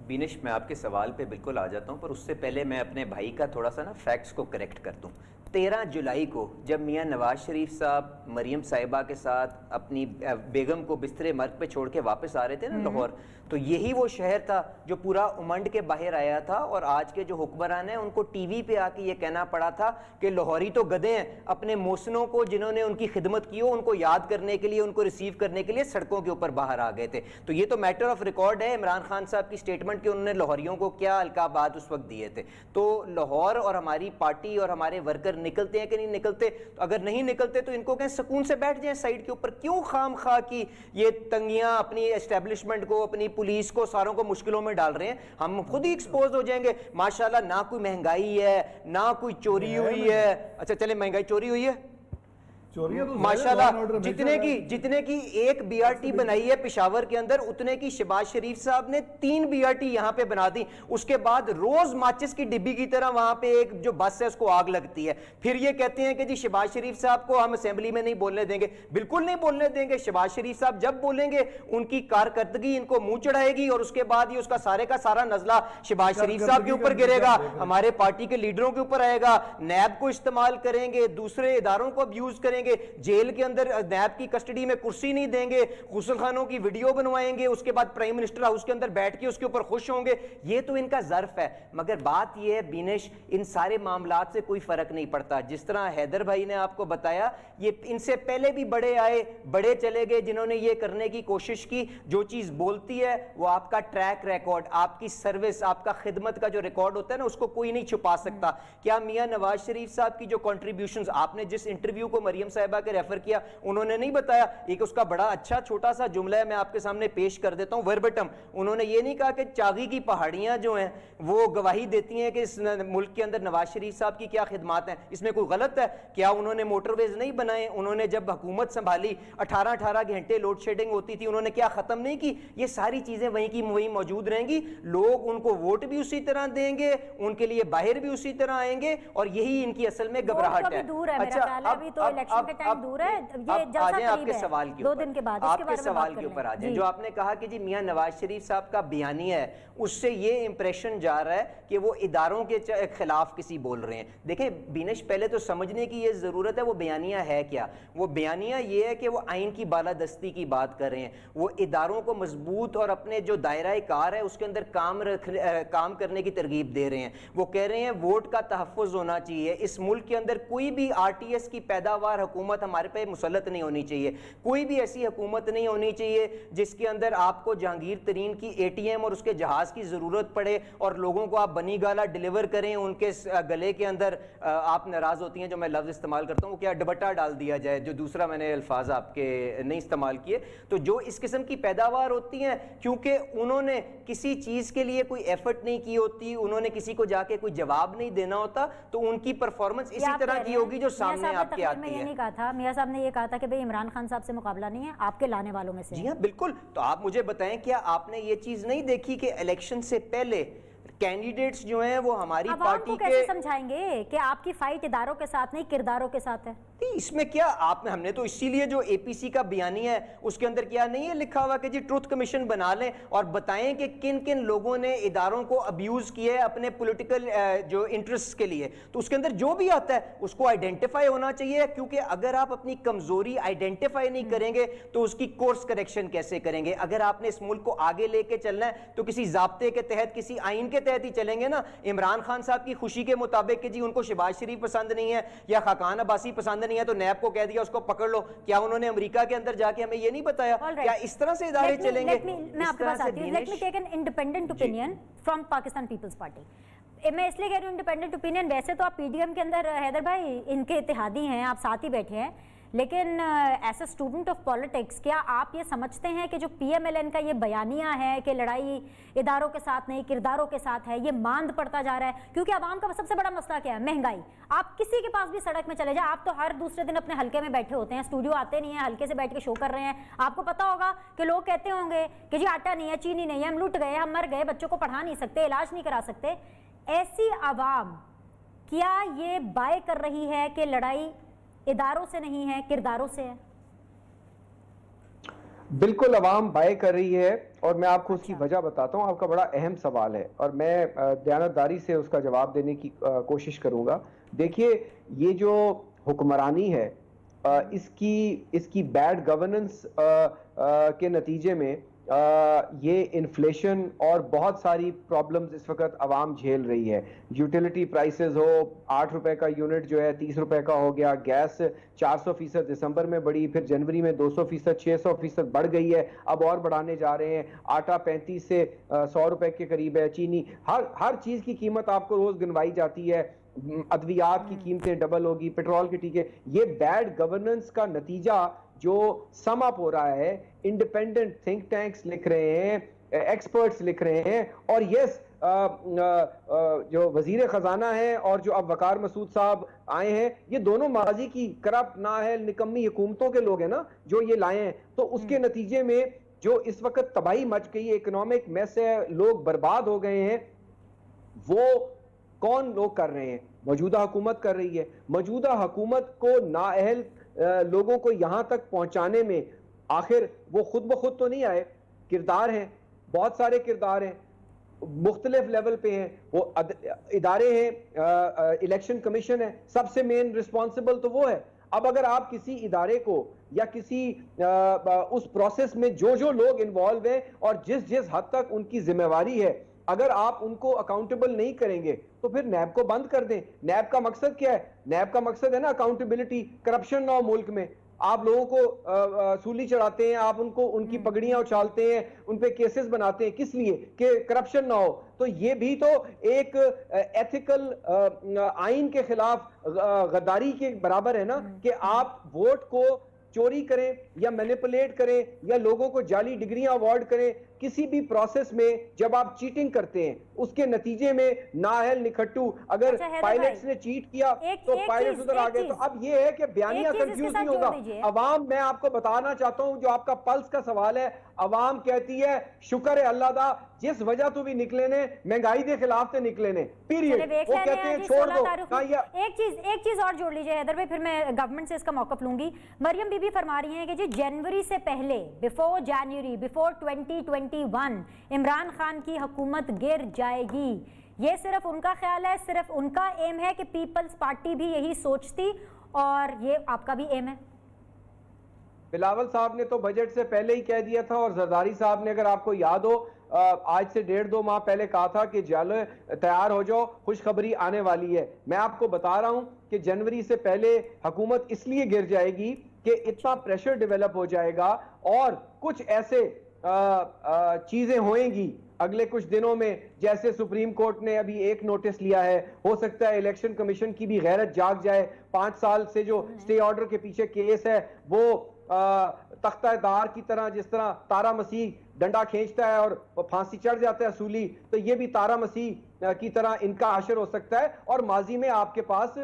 Beenish, मैं आपके सवाल पे बिल्कुल आ जाता हूँ, पर उससे पहले मैं अपने भाई का थोड़ा सा ना फैक्ट्स को करेक्ट कर दूँ। 13 जुलाई को जब मियाँ नवाज शरीफ साहब मरियम साहिबा के साथ अपनी बेगम को बिस्तरे मर्ग पे छोड़ के वापस आ रहे थे ना लाहौर, तो यही वो शहर था जो पूरा उमंड के बाहर आया था और आज के जो हुक्मरान हैं उनको टीवी पे आके ये कहना पड़ा था कि लाहौरी तो गधे हैं, अपने मोहसिनों को जिन्होंने उनकी खिदमत की हो उनको याद करने के लिए, उनको रिसीव करने के लिए सड़कों के ऊपर बाहर आ गए थे। तो ये तो मैटर ऑफ रिकॉर्ड है इमरान खान साहब की स्टेटमेंट कि उन्होंने लाहौरियों को क्या अलकाबात उस वक्त दिए थे। तो लाहौर और हमारी पार्टी और हमारे वर्कर निकलते हैं कि नहीं निकलते? तो अगर नहीं निकलते तो इनको कहें सुकून से बैठ जाएं साइड के ऊपर, क्यों खाम खा की ये तंगियां अपनी एस्टेब्लिशमेंट को, अपनी पुलिस को, सारों को मुश्किलों में डाल रहे हैं। हम खुद ही एक्सपोज हो जाएंगे। माशाल्लाह ना कोई महंगाई है, ना कोई चोरी हुई है। अच्छा चले, महंगाई चोरी हुई है माशाल्लाह, जितने की एक बीआरटी बनाई है पेशावर के अंदर, उतने की शहबाज शरीफ साहब ने 3 बीआरटी यहां पे बना दी। उसके बाद रोज माचिस की डिब्बी की तरह वहां पे एक जो बस है उसको आग लगती है। फिर ये कहते हैं कि जी शहबाज शरीफ साहब को हम असेंबली में नहीं बोलने देंगे। बिल्कुल नहीं बोलने देंगे। शहबाज शरीफ साहब जब बोलेंगे उनकी कारकर्दगी इनको मुंह चढ़ाएगी और उसके बाद ही उसका सारे का सारा नजला शहबाज शरीफ साहब के ऊपर गिरेगा, हमारे पार्टी के लीडरों के ऊपर आएगा, नैब को इस्तेमाल करेंगे, दूसरे इदारों को अब्यूज करेंगे, जेल के अंदर नैब की कस्टडी में कुर्सी नहीं देंगे, गुसल खानों की वीडियो बनवाएंगे, उसके बाद प्राइम मिनिस्टर हाउस के अंदर बैठ के उसके ऊपर खुश होंगे। ये तो इनका ज़र्फ है। मगर बात यह है बीनिश, इन सारे मामलात से कोई फर्क नहीं पड़ता। जिस तरह हैदर भाई ने आपको बताया, ये इनसे पहले भी बड़े आए, बड़े चले गए जिन्होंने ये करने की कोशिश की। जो चीज बोलती है वो आपका ट्रैक रिकॉर्ड, आपकी सर्विस, आपका खिदमत का जो रिकॉर्ड होता है ना, उसको कोई नहीं छुपा सकता। क्या मियां नवाज शरीफ साहब की जो कॉन्ट्रीब्यूशंस, आपने जिस इंटरव्यू को मरियम साहिबा के रेफर किया, उन्होंने नहीं बताया। एक उसका बड़ा अच्छा छोटा सा जुमला है, मैं आपके सामने पेश कर देता हूं वर्बटम। उन्होंने ये नहीं कहा कि चागी की पहाड़ियां जो हैं वो गवाही देती हैं कि इस मुल्क के अंदर नवाज शरीफ साहब की क्या खिदमत हैं। इसमें कोई गलत है क्या? उन्होंने मोटरवेज नहीं बनाए? उन्होंने जब हुकूमत संभाली 18-18 घंटे लोड शेडिंग होती थी, उन्होंने क्या खत्म नहीं की? ये सारी चीजें वहीं की वहीं मौजूद रहेंगी। लोग उनको वोट भी उसी तरह देंगे, उनके लिए बाहर भी उसी तरह आएंगे, और यही इनकी असल में घबराहट है। अच्छा, अभी तो इलेक्शन का टाइम दूर है, ये जलसा करीब आपके है, सवाल के 2 दिन के बाद आपके सवाल के ऊपर आ जाए। जो आपने कहा कि जी मियां नवाज शरीफ साहब का बयानिया है, उससे ये इंप्रेशन जा रहा है कि वो इदारों के खिलाफ किसी बोल रहे हैं। देखिए बीनिश, पहले तो समझने की ये जरूरत है वो बयानिया है क्या। वो बयानिया ये है कि वो आइन की बालादस्ती की बात कर रहे हैं, वो इदारों को मजबूत और अपने जो दायरा कार है उसके अंदर काम करने की तरगीब दे रहे हैं। वो कह रहे हैं वोट का तहफ़्फ़ुज़ होना चाहिए, इस मुल्क के अंदर कोई भी आरटीएस की पैदावार حکومت ہمارے پہ مسلط نہیں ہونی چاہیے. کوئی بھی ایسی حکومت نہیں ہونی چاہیے جس کے اندر آپ کو جہانگیر ترین کی اے ٹی ایم اور اس کے جہاز کی ضرورت پڑے اور لوگوں کو آپ بنی گالا ڈیلیور کریں, ان کے گلے کے اندر آپ ناراض ہوتی ہیں جو میں لفظ استعمال کرتا ہوں, وہ کیا ڈبٹا ڈال دیا جائے, جو دوسرا میں نے الفاظ آپ کے نہیں استعمال کیے. تو جو اس قسم کی پیداوار ہوتی ہیں, کیونکہ انہوں نے کسی چیز کے لیے کوئی ایفرٹ نہیں کی ہوتی, انہوں نے کسی کو جا کے کوئی جواب نہیں دینا ہوتا, تو ان کی پرفارمنس اسی طرح کی ہوگی جو سامنے آپ کے آتی ہے. یہ نہیں کہا تھا میاں صاحب نے, یہ کہا تھا کہ بھئی عمران خان صاحب سے مقابلہ نہیں ہے, آپ کے لانے والوں میں سے. جی ہاں بالکل. تو آپ مجھے بتائیں, کیا آپ نے یہ چیز نہیں دیکھی کہ الیکشن سے پہلے کینڈیڈیٹس جو ہیں وہ ہماری پارٹی کے, کیسے سمجھائیں گے کہ آپ کی فائٹ اداروں کے ساتھ نہیں کرداروں کے ساتھ ہے؟ اس میں کیا آپ نے, ہم نے تو اسی لیے جو اے پی سی کا بیانیہ ہے اس کے اندر کیا نہیں ہے لکھا ہوا کہ جی ٹروتھ کمیشن بنا لیں اور بتائیں کہ کن کن لوگوں نے اداروں کو ابیوز کیا ہے اپنے پولیٹیکل جو انٹرسٹ کے لیے. تو اس کے اندر جو بھی آتا ہے اس کو آئیڈینٹیفائی ہونا چاہیے, کیونکہ اگر آپ اپنی کمزوری آئیڈینٹیفائی نہیں کریں گے تو اس کی کورس کریکشن کیسے کریں گے؟ اگر آپ نے اس ملک کو آگے لے کے چلنا ہے تو کسی ضابطے کے تحت, کسی آئین کے تحت ہی چلیں گے نا. عمران خان صاحب کی خوشی کے مطابق کہ جی ان کو شہباز شریف پسند نہیں ہے یا خاقان عباسی پسند نہیں ہے تو نیب کو کہہ دیا اس کو پکڑ لو, کیا انہوں نے امریکہ کے اندر جا کے ہمیں یہ نہیں بتایا؟ کیا اس طرح سے ادارے چلیں گے؟ میں آپ کے پاس آتی ہوں. Let me take an independent opinion from Pakistan Peoples Party. میں اس لیے کہہ رہی ہوں انڈیپینڈنٹ اوپینین, ویسے تو آپ پی ڈی ایم کے اندر حیدر بھائی ان کے اتحادی ہیں, آپ ساتھ ہی بیٹھے ہیں, لیکن as a student of politics کیا آپ یہ سمجھتے ہیں کہ جو پی ایم ایل این کا یہ بیانیہ ہے کہ لڑائی اداروں کے ساتھ نہیں کرداروں کے ساتھ ہے, یہ ماند پڑتا جا رہا ہے؟ کیونکہ عوام کا سب سے بڑا مسئلہ کیا ہے؟ مہنگائی. آپ کسی کے پاس بھی سڑک میں چلے جائیں, آپ تو ہر دوسرے دن اپنے حلقے میں بیٹھے ہوتے ہیں, اسٹوڈیو آتے نہیں ہیں, حلقے سے بیٹھ کے شو کر رہے ہیں. آپ کو پتا ہوگا کہ لوگ کہتے ہوں گے کہ جی آٹا نہیں ہے, چینی نہیں ہے, ہم لٹ گئے, ہم مر گئے, بچوں کو پڑھا نہیں سکتے, علاج نہیں کرا سکتے. ایسی عوام کیا یہ بائے کر رہی ہے کہ لڑائی اداروں سے نہیں ہے کرداروں سے ہے؟ بالکل عوام بائے کر رہی ہے, اور میں آپ کو اس کی وجہ بتاتا ہوں. آپ کا بڑا اہم سوال ہے اور میں دیانتداری سے اس کا جواب دینے کی کوشش کروں گا. دیکھیے, یہ جو حکمرانی ہے اس کی بیڈ گورننس کے نتیجے میں یہ انفلیشن اور بہت ساری پرابلمز اس وقت عوام جھیل رہی ہے. یوٹیلیٹی پرائسز ہو, 8 روپے کا یونٹ جو ہے 30 روپے کا ہو گیا, گیس 400% دسمبر میں بڑھی, پھر جنوری میں 200%, 600% بڑھ گئی ہے, اب اور بڑھانے جا رہے ہیں. آٹا 35 سے 100 روپے کے قریب ہے, چینی, ہر چیز کی قیمت آپ کو روز گنوائی جاتی ہے, ادویات کی قیمتیں ڈبل ہوگی, پیٹرول کی ٹھیک ہے. یہ بیڈ گورننس کا نتیجہ جو سم اپ ہو رہا ہے, انڈیپینڈنٹ تھنک ٹینکس لکھ رہے ہیں, ایکسپرٹس لکھ رہے ہیں, اور یس جو وزیر خزانہ ہیں اور جو اب وقار مسعود صاحب آئے ہیں, یہ دونوں ماضی کی کرپٹ نااہل نکمی حکومتوں کے لوگ ہیں نا جو یہ لائے ہیں. تو اس کے نتیجے میں جو اس وقت تباہی مچ گئی ہے, اکنامک میس ہے, لوگ برباد ہو گئے ہیں, وہ کون لوگ کر رہے ہیں؟ موجودہ حکومت کر رہی ہے. موجودہ حکومت کو نااہل لوگوں کو یہاں تک پہنچانے میں آخر وہ خود بخود تو نہیں آئے, کردار ہیں, بہت سارے کردار ہیں, مختلف لیول پہ ہیں, وہ ادارے ہیں, الیکشن کمیشن ہے, سب سے مین رسپانسبل تو وہ ہے. اب اگر آپ کسی ادارے کو یا کسی اس پروسیس میں جو لوگ انوالو ہیں اور جس حد تک ان کی ذمہ داری ہے, اگر آپ ان کو اکاؤنٹیبل نہیں کریں گے تو پھر نیب کو بند کر دیں. نیب کا مقصد کیا ہے؟ نیب کا مقصد ہے نا اکاؤنٹیبلٹی. کرپشن نہ ہو ملک میں, آپ لوگوں کو سولی چڑھاتے ہیں, آپ ان کی پگڑیاں اچھالتے ہیں, ان پہ کیسز بناتے ہیں, کس لیے؟ کہ کرپشن نہ ہو. تو یہ بھی تو ایک ایتھیکل آئین کے خلاف غداری کے برابر ہے نا, کہ آپ ووٹ کو چوری کریں یا مینیپولیٹ کریں یا لوگوں کو جعلی ڈگریاں اوارڈ کریں. کسی بھی پروسیس میں جب آپ چیٹنگ کرتے ہیں, اس کے نتیجے میں نااہل نکھٹو, اگر پائلٹس نے چیٹ کیا تو پائلٹس ادھر آ گئے. تو اب یہ ہے کہ بیانیہ کنفیوز نہیں ہوگا. عوام, میں آپ کو بتانا چاہتا ہوں, جو آپ کا پلس کا سوال ہے, عوام کہتی ہے شکر ہے اللہ دا, جس وجہ تو بھی نکلے نے مہنگائی دے خلاف تے نکلے نے, پیریڈ. وہ کہتے ہیں چھوڑ دو. ایک چیز اور جوڑ لیجئے حیدر بھائی, پھر میں گورنمنٹ سے اس کا موقف لوں گی. مریم بی بی فرما رہی ہیں کہ جی جنوری سے پہلے, بفور جنوری, بفور 2021 عمران خان کی حکومت گر جائے گی. یہ صرف ان کا خیال ہے, صرف ان کا ایم ہے کہ پیپلز پارٹی بھی یہی سوچتی, اور یہ آپ کا بھی ایم ہے؟ بلاول صاحب نے تو بجٹ سے پہلے ہی کہہ دیا تھا, اور زرداری صاحب نے, اگر آپ کو یاد ہو, آج سے 1.5-2 ماہ پہلے کہا تھا کہ جل تیار ہو جاؤ خوشخبری آنے والی ہے. میں آپ کو بتا رہا ہوں کہ جنوری سے پہلے حکومت اس لیے گر جائے گی کہ اتنا پریشر ڈیولپ ہو جائے گا اور کچھ ایسے چیزیں ہوئیں گی اگلے کچھ دنوں میں, جیسے سپریم کورٹ نے ابھی ایک نوٹس لیا ہے, ہو سکتا ہے الیکشن کمیشن کی بھی غیرت جاگ جائے. 5 سال سے جو سٹے آرڈر کے پیچھے کیس ہے وہ تختہ دار کی طرح, جس طرح تارا مسیح ڈنڈا کھینچتا ہے اور پھانسی چڑھ جاتا ہے اصولی, تو یہ بھی تارا مسیح کی طرح ان کا حشر ہو سکتا ہے. اور ماضی میں آپ کے پاس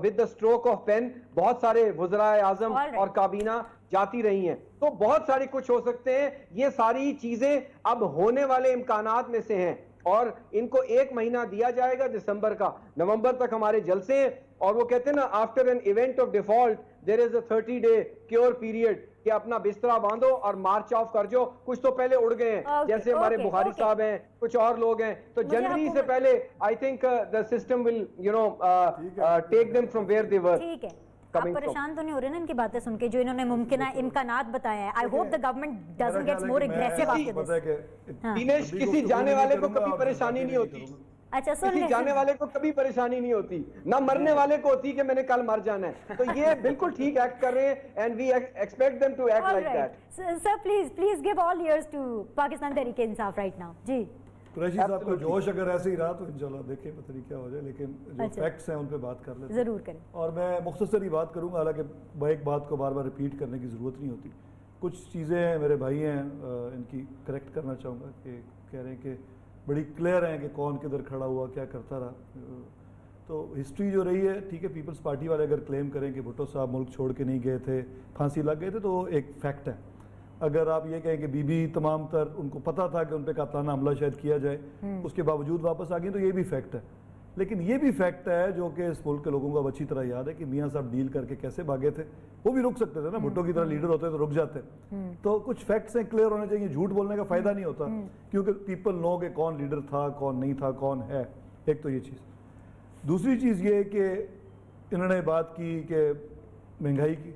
with the stroke of pen بہت سارے وزرائے اعظم اور کابینہ جاتی رہی ہیں, تو بہت سارے کچھ ہو سکتے ہیں. یہ ساری چیزیں اب ہونے والے امکانات میں سے ہیں اور ان کو 1 مہینہ دیا جائے گا دسمبر کا. نومبر تک ہمارے جلسے ہیں اور وہ کہتے ہیں نا after an event of default there is a 30-day cure period, کہ اپنا بسترا باندھو اور مارچ آف کر جو. کچھ تو پہلے اڑ گئے ہیں جیسے ہمارے بخاری صاحب ہیں, کچھ اور لوگ ہیں, تو جنوری سے پہلے I think the system will take them from where they were. ٹھیک ہے, آپ پریشان تو نہیں ہو رہے نا ان کی باتیں سن کے جو انہوں نے ممکنہ امکانات بتائے ہیں؟ I hope the government doesn't gets more aggressive after Dinesh, کسی جانے والے کو کبھی پریشانی نہیں ہوتی. اچھا سن کسی جانے والے کو کبھی پریشانی نہیں ہوتی, نہ مرنے والے کو ہوتی کہ میں نے کل مر جانا ہے. تو یہ بالکل ٹھیک ایکٹ کر رہے ہیں and we expect them to act like that. Sir, please give all ears to Pakistan Tehreek Insaf right now. جی قریشی صاحب کا جوش اگر ایسے ہی رہا تو انشاءاللہ دیکھیں پتہ نہیں کیا ہو جائے, لیکن جو فیکٹس ہیں ان پہ بات کر لیتے ہیں. ضرور کریں. اور میں مختصر ہی بات کروں گا, حالانکہ ایک بات کو بار بار ریپیٹ کرنے کی ضرورت نہیں ہوتی. کچھ چیزیں ہیں میرے بھائی ہیں ان کی کریکٹ کرنا چاہوں گا کہ کہہ رہے ہیں کہ بڑی کلیئر ہیں کہ کون کدھر کھڑا ہوا کیا کرتا رہا. تو ہسٹری جو رہی ہے ٹھیک ہے, پیپلز پارٹی والے اگر کلیم کریں کہ بھٹو صاحب ملک چھوڑ کے نہیں گئے تھے, پھانسی لگ گئے تھے, تو ایک فیکٹ ہے. اگر آپ یہ کہیں کہ بی بی تمام تر ان کو پتہ تھا کہ ان پہ قاتلانہ حملہ شاید کیا جائے, اس کے باوجود واپس آ گئے, تو یہ بھی فیکٹ ہے. لیکن یہ بھی فیکٹ ہے جو کہ اس ملک کے لوگوں کو اب اچھی طرح یاد ہے کہ میاں صاحب ڈیل کر کے کیسے بھاگے تھے. وہ بھی رک سکتے تھے نا, بھٹو کی طرح لیڈر ہوتے تو رک جاتے. تو کچھ فیکٹس ہیں, کلیئر ہونے چاہیے. جھوٹ بولنے کا فائدہ نہیں ہوتا کیونکہ پیپل نو کہ کون لیڈر تھا, کون نہیں تھا, کون ہے. ایک تو یہ چیز. دوسری چیز یہ کہ انہوں نے بات کی کہ مہنگائی کی,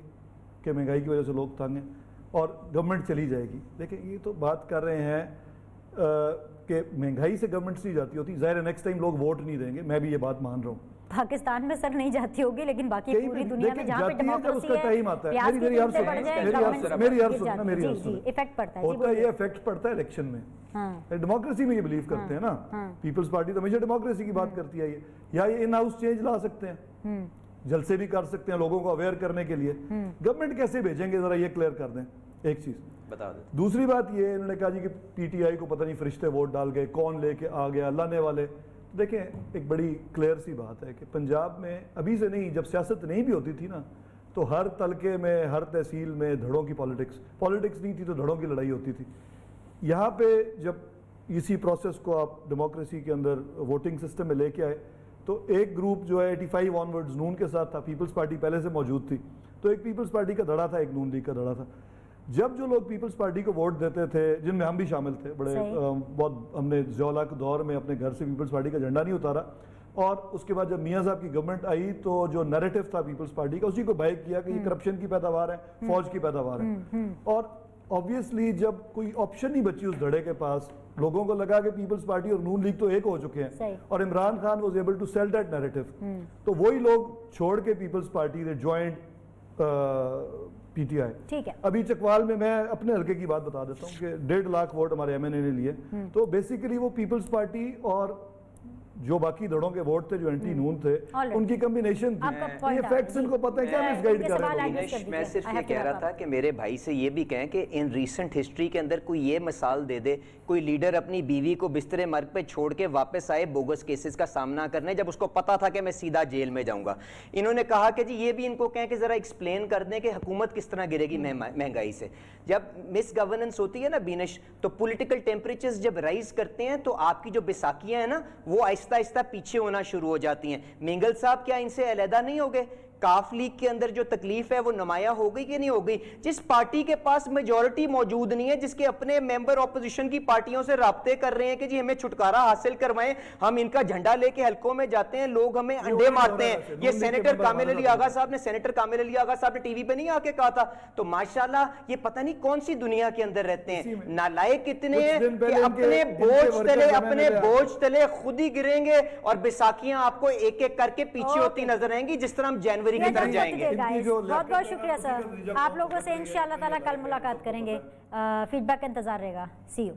کہ مہنگائی کی وجہ سے لوگ تنگ ہیں اور گورنمنٹ چلی جائے گی. دیکھیں یہ تو بات کر رہے ہیں کہ مہنگائی سے گورنمنٹ نہیں جاتی ہوتی. ظاہر ہے نیکسٹ ٹائم لوگ ووٹ نہیں دیں گے, میں بھی یہ بات مان رہا ہوں. پاکستان میں سر نہیں جاتی ہوگی, لیکن باقی پوری دنیا میں جہاں پہ ڈیموکریسی ہے یہ افیکٹ پڑتا ہے الیکشن میں. ڈیموکریسی میں یہ بلیو کرتے ہیں نا, پیپلز پارٹی تو ہمیشہ ڈیموکریسی کی بات کرتی ہے. یا یہ ان ہاؤس چینج لا سکتے ہیں, جلسے بھی کر سکتے ہیں لوگوں کو اویئر کرنے کے لیے. گورنمنٹ کیسے بھیجیں گے ذرا یہ کلیئر کر دیں ایک چیز. دوسری بات یہ انہوں نے کہا جی کہ پی ٹی آئی کو پتہ نہیں فرشتے ووٹ ڈال گئے, کون لے کے آ گیا, لانے والے. دیکھیں ایک بڑی کلیئر سی بات ہے کہ پنجاب میں ابھی سے نہیں, جب سیاست نہیں بھی ہوتی تھی نا, تو ہر تلکے میں, ہر تحصیل میں دھڑوں کی پالیٹکس نہیں تھی تو دھڑوں کی لڑائی ہوتی تھی. یہاں پہ جب اسی پروسیس کو آپ ڈیموکریسی کے اندر ووٹنگ سسٹم میں لے کے آئے, تو ایک گروپ جو ہے 85 آنورڈز نون کے ساتھ تھا. پیپلز پارٹی پہلے سے موجود تھی, تو ایک پیپلز پارٹی کا دھڑا تھا, ایک نون لیگ کا دھڑا تھا. جب جو لوگ پیپلز پارٹی کو ووٹ دیتے تھے, جن میں ہم بھی شامل تھے, بڑے بہت ہم نے ضیاء کے دور میں اپنے گھر سے پیپلز پارٹی کا جھنڈا نہیں اتارا, اور اس کے بعد جب میاں صاحب کی گورنمنٹ آئی تو جو نیریٹو تھا پیپلز پارٹی کا, اسی کو بائک کیا کہ یہ کرپشن کی پیداوار ہے, فوج کی پیداوار ہے. اور آبویسلی جب کوئی آپشن نہیں بچی اس دھڑے کے پاس, لوگوں کو لگا کہ پیپلز پارٹی اور نون لیگ تو ایک ہو چکے ہیں, اور Imran Khan was able to sell that narrative. تو وہی لوگ چھوڑ کے پیپلز پارٹی نے جوائنٹ پی ٹی آئی. ابھی چکوال میں اپنے حلقے کی بات بتا دیتا ہوں کہ 1.5 لاکھ ووٹ ہمارے ایم این اے نے لیے. تو بیسیکلی وہ پیپلز پارٹی اور جو باقی دھڑوں کے ووٹ تھے جو اینٹی نون تھے, ان کی کمبینیشن تھی. یہ فیکٹس ان کو پتہ ہے کیا مس گائیڈ کر رہے ہیں. میں صرف یہ کہہ رہا تھا کہ میرے بھائی سے یہ بھی کہیں کہ ان ریسنٹ ہسٹری کے اندر کوئی یہ مثال دے دے, کوئی لیڈر اپنی بیوی کو بستر مرگ پہ چھوڑ کے واپس آئے بوگس کیسز کا سامنا کرنے, جب اس کو پتا تھا کہ میں سیدھا جیل میں جاؤں گا. انہوں نے کہا کہ جی یہ بھی ان کو کہیں کہ ذرا ایکسپلین کر دیں کہ حکومت کس طرح گرے گی مہنگائی سے. جب مس گورننس ہوتی ہے نا بینش, تو پولیٹیکل ٹیمپریچرز جب رائز کرتے ہیں تو آپ کی جو بیساکیاں ہیں نا وہ آہستہ آہستہ پیچھے ہونا شروع ہو جاتی ہیں. مینگل صاحب کیا ان سے علیحدہ نہیں ہو گئے काफ लीग के अंदर जो तकलीफ है वो नुमाया हो गई कि नहीं हो गई? जिस पार्टी के पास मेजॉरिटी मौजूद नहीं है, जिसके अपने मेंबर ऑपोजिशन की पार्टियों से राब्ते कर रहे हैं कि जी हमें छुटकारा हासिल करवाएं, हम इनका झंडा लेके हलकों में जाते हैं, लोग हमें अंडे मारते हैं। ये सेनेटर कामिल अली आगा साहब ने, सेनेटर कामिल अली आगा साहब ने टीवी पे नहीं आके कहा था। तो माशाल्लाह ये पता नहीं कौन सी दुनिया के अंदर रहते हैं, नालायक कितने हैं कि अपने बोझ तले खुद ही गिरेंगे और बैसाखियां आपको एक एक करके पीछे होती नजर आएंगी, जिस तरह हम जनवरी की तरफ जाएंगे। बहुत बहुत शुक्रिया सर, आप लोगों से इंशाअल्लाह ताला कल मुलाकात करेंगे। फीडबैक का इंतजार रहेगा। सी यू।